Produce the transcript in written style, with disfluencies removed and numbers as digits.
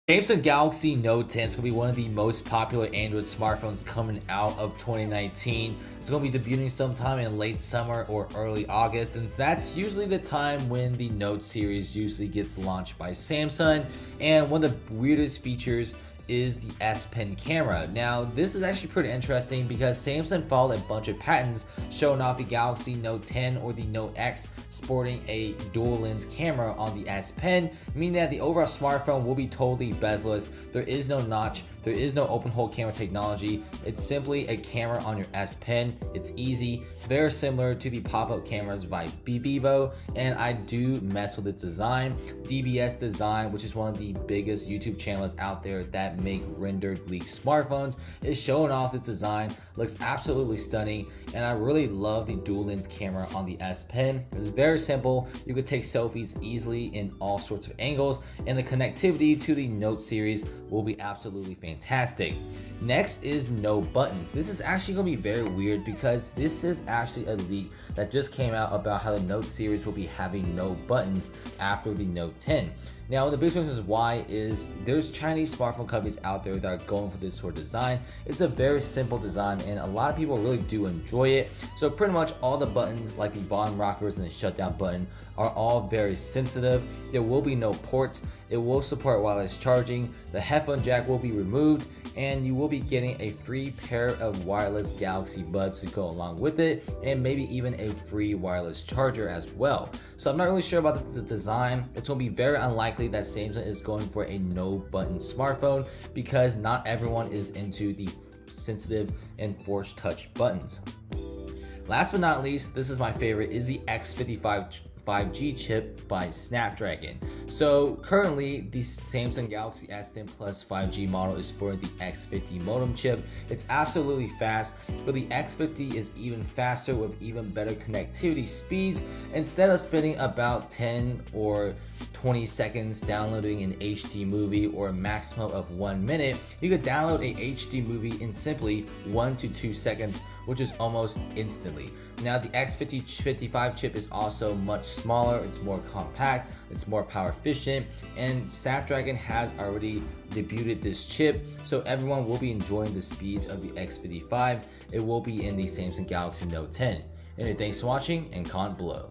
Samsung Galaxy Note 10 is going to be one of the most popular Android smartphones coming out of 2019. It's going to be debuting sometime in late summer or early August, and that's usually the time when the Note series usually gets launched by Samsung. And one of the weirdest features is the S Pen camera. Now, this is actually pretty interesting because Samsung followed a bunch of patents showing off the Galaxy Note 10 or the Note X sporting a dual lens camera on the S Pen, meaning that the overall smartphone will be totally bezel-less. There is no notch, there is no open hole camera technology. It's simply a camera on your S Pen. It's easy, very similar to the pop-up cameras by Vivo, and I do mess with its design. DBS Design, which is one of the biggest YouTube channels out there that make rendered leaked smartphones, is showing off its design. Looks absolutely stunning, and I really love the dual lens camera on the S Pen. It's very simple. You could take selfies easily in all sorts of angles, and the connectivity to the Note series will be absolutely fantastic. Next is no buttons. This is actually going to be very weird because this is actually a leak that just came out about how the Note series will be having no buttons after the Note 10. Now, the biggest reason why is there's Chinese smartphone companies out there that are going for this sort of design. It's a very simple design and a lot of people really do enjoy it. So pretty much all the buttons like the volume rockers and the shutdown button are all very sensitive. There will be no ports. It will support wireless charging. The headphone jack will be removed, and you will be getting a free pair of wireless Galaxy Buds to go along with it, and maybe even a free wireless charger as well. So I'm not really sure about the design. It's going to be very unlikely that Samsung is going for a no button smartphone because not everyone is into the sensitive and force touch buttons. Last but not least, this is my favorite, is the X55 5G chip by Snapdragon. So currently the Samsung Galaxy S10 Plus 5G model is for the X50 modem chip. It's absolutely fast, but the X50 is even faster with even better connectivity speeds. Instead of spending about 10 or 20 seconds downloading an HD movie or a maximum of 1 minute, you could download a HD movie in simply 1 to 2 seconds, which is almost instantly. Now, the X55 chip is also much smaller, it's more compact, it's more power efficient, and Snapdragon has already debuted this chip, so everyone will be enjoying the speeds of the X55. It will be in the Samsung Galaxy Note 10. Anyway, thanks for watching and comment below.